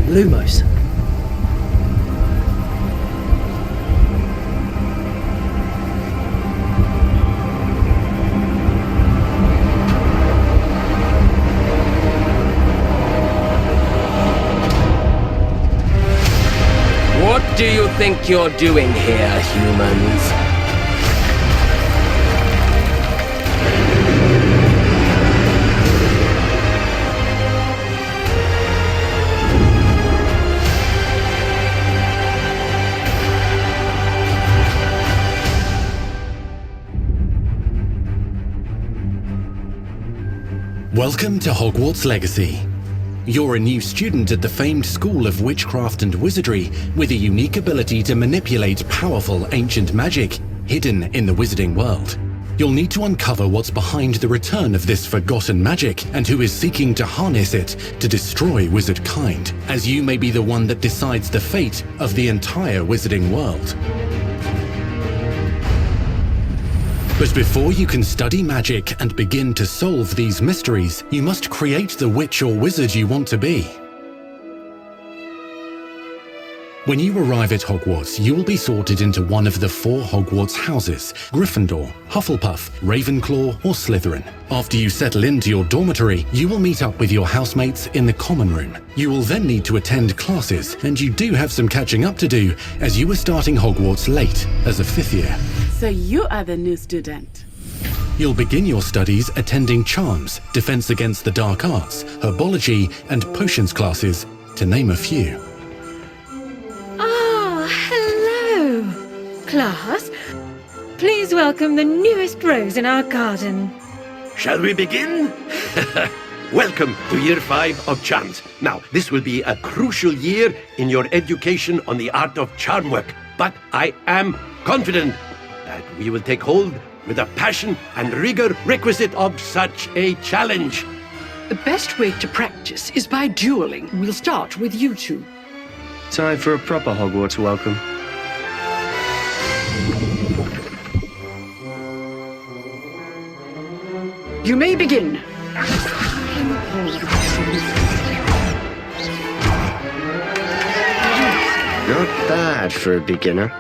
Lumos. What do you think you're doing here, humans? Welcome to Hogwarts Legacy. You're a new student at the famed School of Witchcraft and Wizardry with a unique ability to manipulate powerful ancient magic hidden in the wizarding world. You'll need to uncover what's behind the return of this forgotten magic and who is seeking to harness it to destroy wizard kind, as you may be the one that decides the fate of the entire wizarding world. But before you can study magic and begin to solve these mysteries, you must create the witch or wizard you want to be. When you arrive at Hogwarts, you will be sorted into one of the 4 Hogwarts houses: Gryffindor, Hufflepuff, Ravenclaw, or Slytherin. After you settle into your dormitory, you will meet up with your housemates in the common room. You will then need to attend classes, and you do have some catching up to do, as you were starting Hogwarts late as a 5th year. So you are the new student. You'll begin your studies attending Charms, Defense Against the Dark Arts, Herbology, and Potions classes, to name a few. Hello, class. Please welcome the newest rose in our garden. Shall we begin? Welcome to Year 5 of Charms. Now, this will be a crucial year in your education on the art of charm work, but I am confident that we will take hold with the passion and rigor requisite of such a challenge. The best way to practice is by dueling. We'll start with you two. Time for a proper Hogwarts welcome. You may begin. Not bad for a beginner.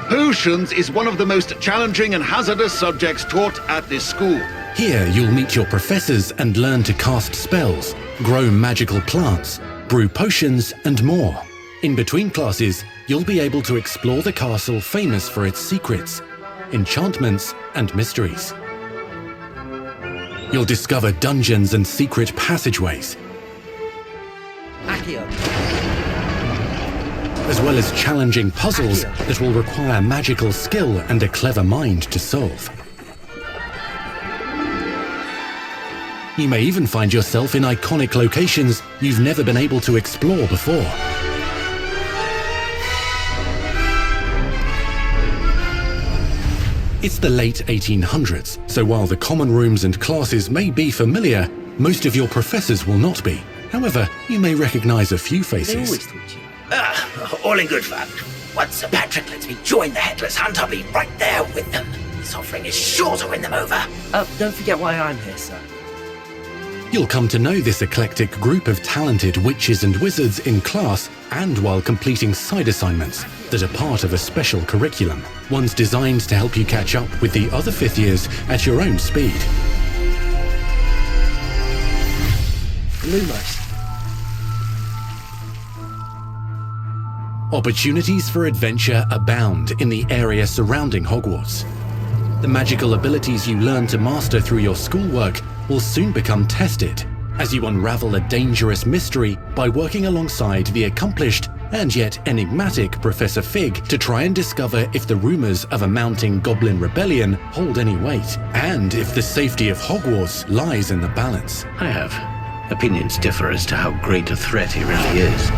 Potions is one of the most challenging and hazardous subjects taught at this school. Here you'll meet your professors and learn to cast spells, grow magical plants, brew potions, and more. In between classes, you'll be able to explore the castle famous for its secrets, enchantments, and mysteries. You'll discover dungeons and secret passageways, as well as challenging puzzles that will require magical skill and a clever mind to solve. You may even find yourself in iconic locations you've never been able to explore before. It's the late 1800s, so while the common rooms and classes may be familiar, most of your professors will not be. However, you may recognize a few faces. All in good fun. Once Sir Patrick lets me join the Headless Hunt, I'll be right there with them. This offering is sure to win them over. Don't forget why I'm here, sir. You'll come to know this eclectic group of talented witches and wizards in class and while completing side assignments that are part of a special curriculum, ones designed to help you catch up with the other 5th years at your own speed. Lumos. Opportunities for adventure abound in the area surrounding Hogwarts. The magical abilities you learn to master through your schoolwork will soon become tested as you unravel a dangerous mystery by working alongside the accomplished and yet enigmatic Professor Fig to try and discover if the rumors of a mounting goblin rebellion hold any weight, and if the safety of Hogwarts lies in the balance. I have. Opinions differ as to how great a threat he really is.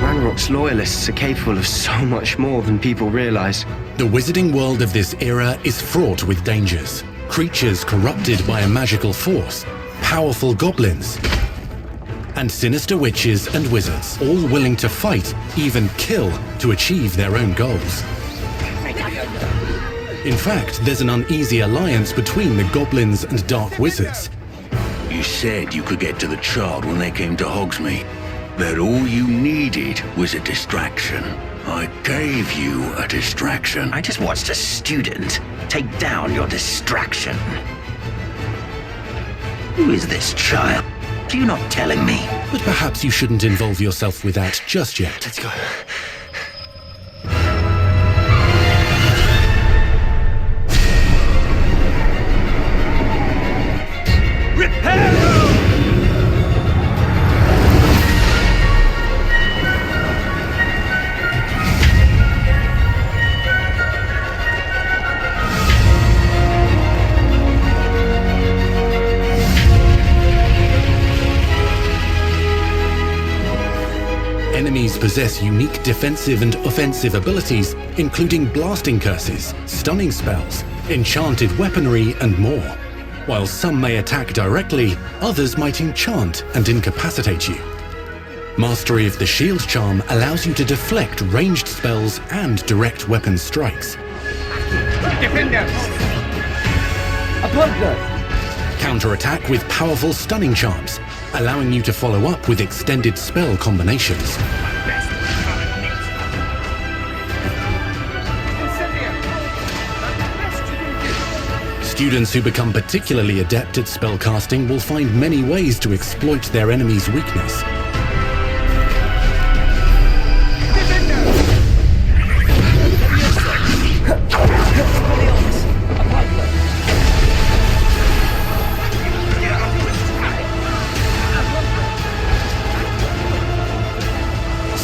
Ranrock's loyalists are capable of so much more than people realize. The wizarding world of this era is fraught with dangers. Creatures corrupted by a magical force, powerful goblins, and sinister witches and wizards, all willing to fight, even kill, to achieve their own goals. In fact, there's an uneasy alliance between the goblins and dark wizards. You said you could get to the child when they came to Hogsmeade. That all you needed was a distraction. I gave you a distraction. I just watched a student take down your distraction. Who is this child? Are you not telling me? But perhaps you shouldn't involve yourself with that just yet. Let's go. Enemies possess unique defensive and offensive abilities, including blasting curses, stunning spells, enchanted weaponry, and more. While some may attack directly, others might enchant and incapacitate you. Mastery of the shield charm allows you to deflect ranged spells and direct weapon strikes. Counterattack with powerful stunning charms, allowing you to follow up with extended spell combinations. Students who become particularly adept at spellcasting will find many ways to exploit their enemy's weakness.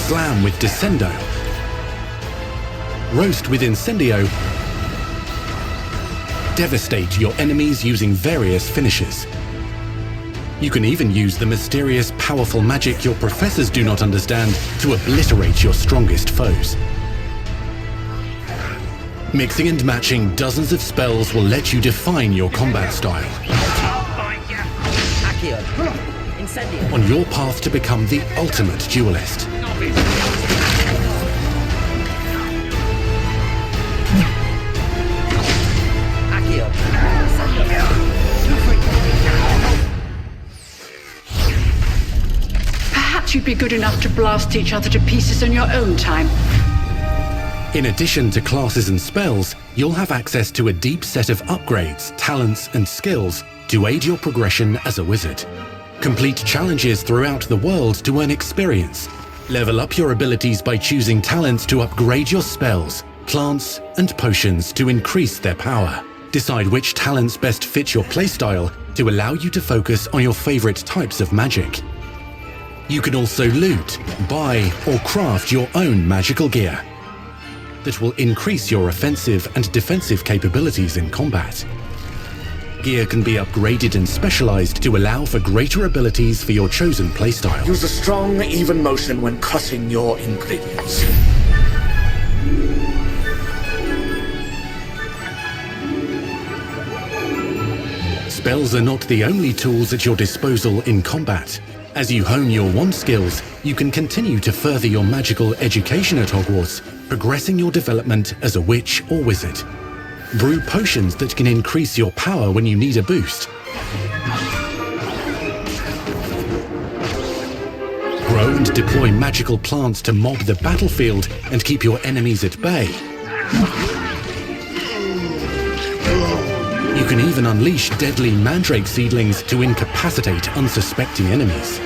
Slam with Descendo. Roast with Incendio. Devastate your enemies using various finishes. You can even use the mysterious, powerful magic your professors do not understand to obliterate your strongest foes. Mixing and matching dozens of spells will let you define your combat style. On your path to become the ultimate duelist. Perhaps you'd be good enough to blast each other to pieces in your own time. In addition to classes and spells, you'll have access to a deep set of upgrades, talents, and skills to aid your progression as a wizard. Complete challenges throughout the world to earn experience. Level up your abilities by choosing talents to upgrade your spells, plants, and potions to increase their power. Decide which talents best fit your playstyle to allow you to focus on your favorite types of magic. You can also loot, buy, or craft your own magical gear that will increase your offensive and defensive capabilities in combat. Gear can be upgraded and specialized to allow for greater abilities for your chosen playstyle. Use a strong, even motion when cutting your ingredients. Spells are not the only tools at your disposal in combat. As you hone your wand skills, you can continue to further your magical education at Hogwarts, progressing your development as a witch or wizard. Brew potions that can increase your power when you need a boost. Grow and deploy magical plants to mob the battlefield and keep your enemies at bay. You can even unleash deadly mandrake seedlings to incapacitate unsuspecting enemies.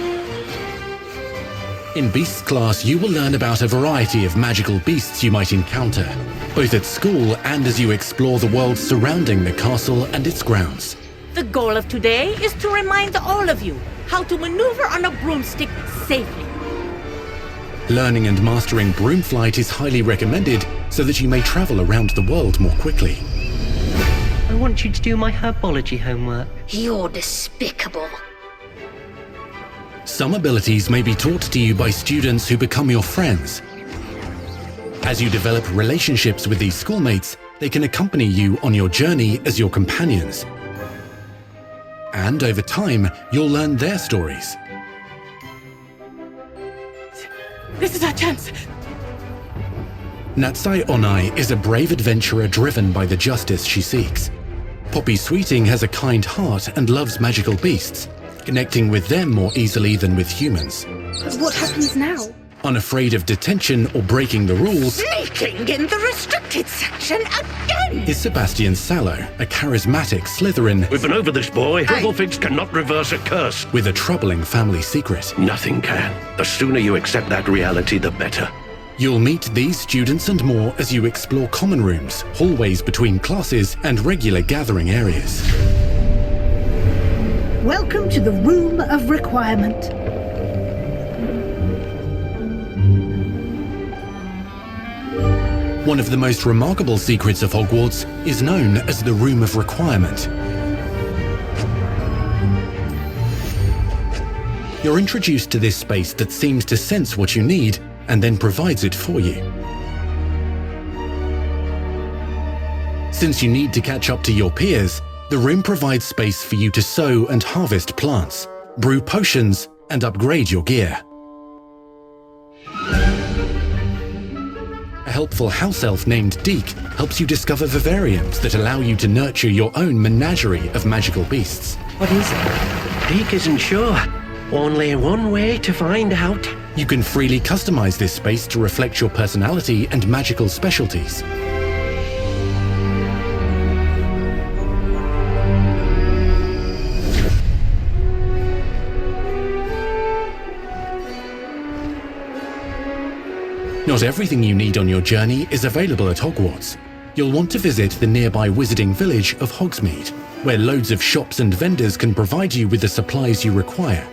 In Beasts class, you will learn about a variety of magical beasts you might encounter, both at school and as you explore the world surrounding the castle and its grounds. The goal of today is to remind all of you how to maneuver on a broomstick safely. Learning and mastering broomflight is highly recommended so that you may travel around the world more quickly. I want you to do my herbology homework. You're despicable. Some abilities may be taught to you by students who become your friends. As you develop relationships with these schoolmates, they can accompany you on your journey as your companions. And over time, you'll learn their stories. This is our chance. Natsai Onai is a brave adventurer driven by the justice she seeks. Poppy Sweeting has a kind heart and loves magical beasts, connecting with them more easily than with humans. What happens now? Unafraid of detention or breaking the rules, Sneaking in the restricted section again! is Sebastian Sallow, a charismatic Slytherin. We've been over this, boy. Doublefix cannot reverse a curse. With a troubling family secret. Nothing can. The sooner you accept that reality, the better. You'll meet these students and more as you explore common rooms, hallways between classes, and regular gathering areas. Welcome to the Room of Requirement. One of the most remarkable secrets of Hogwarts is known as the Room of Requirement. You're introduced to this space that seems to sense what you need and then provides it for you. Since you need to catch up to your peers, the room provides space for you to sow and harvest plants, brew potions, and upgrade your gear. A helpful house elf named Deke helps you discover vivariums that allow you to nurture your own menagerie of magical beasts. What is it? Deke isn't sure. Only one way to find out. You can freely customize this space to reflect your personality and magical specialties. Not everything you need on your journey is available at Hogwarts. You'll want to visit the nearby wizarding village of Hogsmeade, where loads of shops and vendors can provide you with the supplies you require.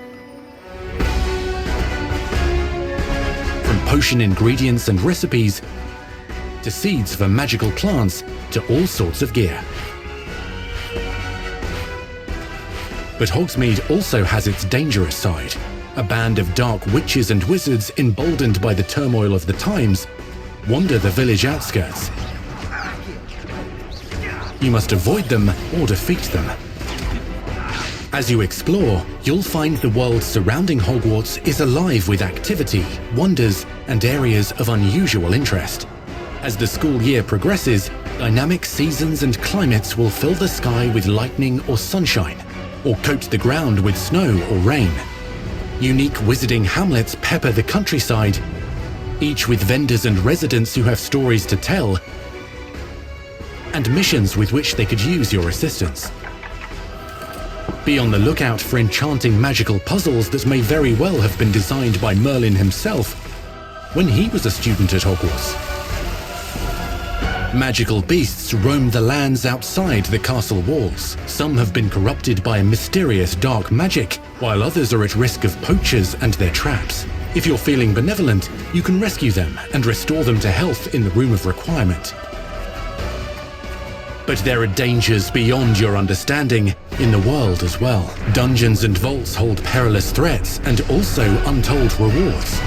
From potion ingredients and recipes, to seeds for magical plants, to all sorts of gear. But Hogsmeade also has its dangerous side. A band of dark witches and wizards, emboldened by the turmoil of the times, wander the village outskirts. You must avoid them or defeat them. As you explore, you'll find the world surrounding Hogwarts is alive with activity, wonders, and areas of unusual interest. As the school year progresses, dynamic seasons and climates will fill the sky with lightning or sunshine, or coat the ground with snow or rain. Unique wizarding hamlets pepper the countryside, each with vendors and residents who have stories to tell, and missions with which they could use your assistance. Be on the lookout for enchanting magical puzzles that may very well have been designed by Merlin himself when he was a student at Hogwarts. Magical beasts roam the lands outside the castle walls. Some have been corrupted by a mysterious dark magic, while others are at risk of poachers and their traps. If you're feeling benevolent, you can rescue them and restore them to health in the Room of Requirement. But there are dangers beyond your understanding in the world as well. Dungeons and vaults hold perilous threats and also untold rewards.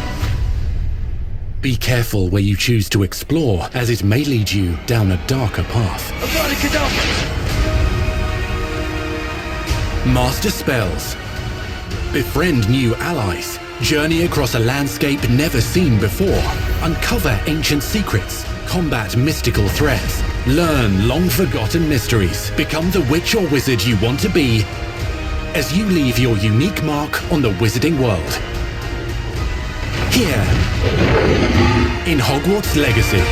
Be careful where you choose to explore, as it may lead you down a darker path. Master spells. Befriend new allies. Journey across a landscape never seen before. Uncover ancient secrets. Combat mystical threats. Learn long-forgotten mysteries. Become the witch or wizard you want to be as you leave your unique mark on the wizarding world. Here, in Hogwarts Legacy.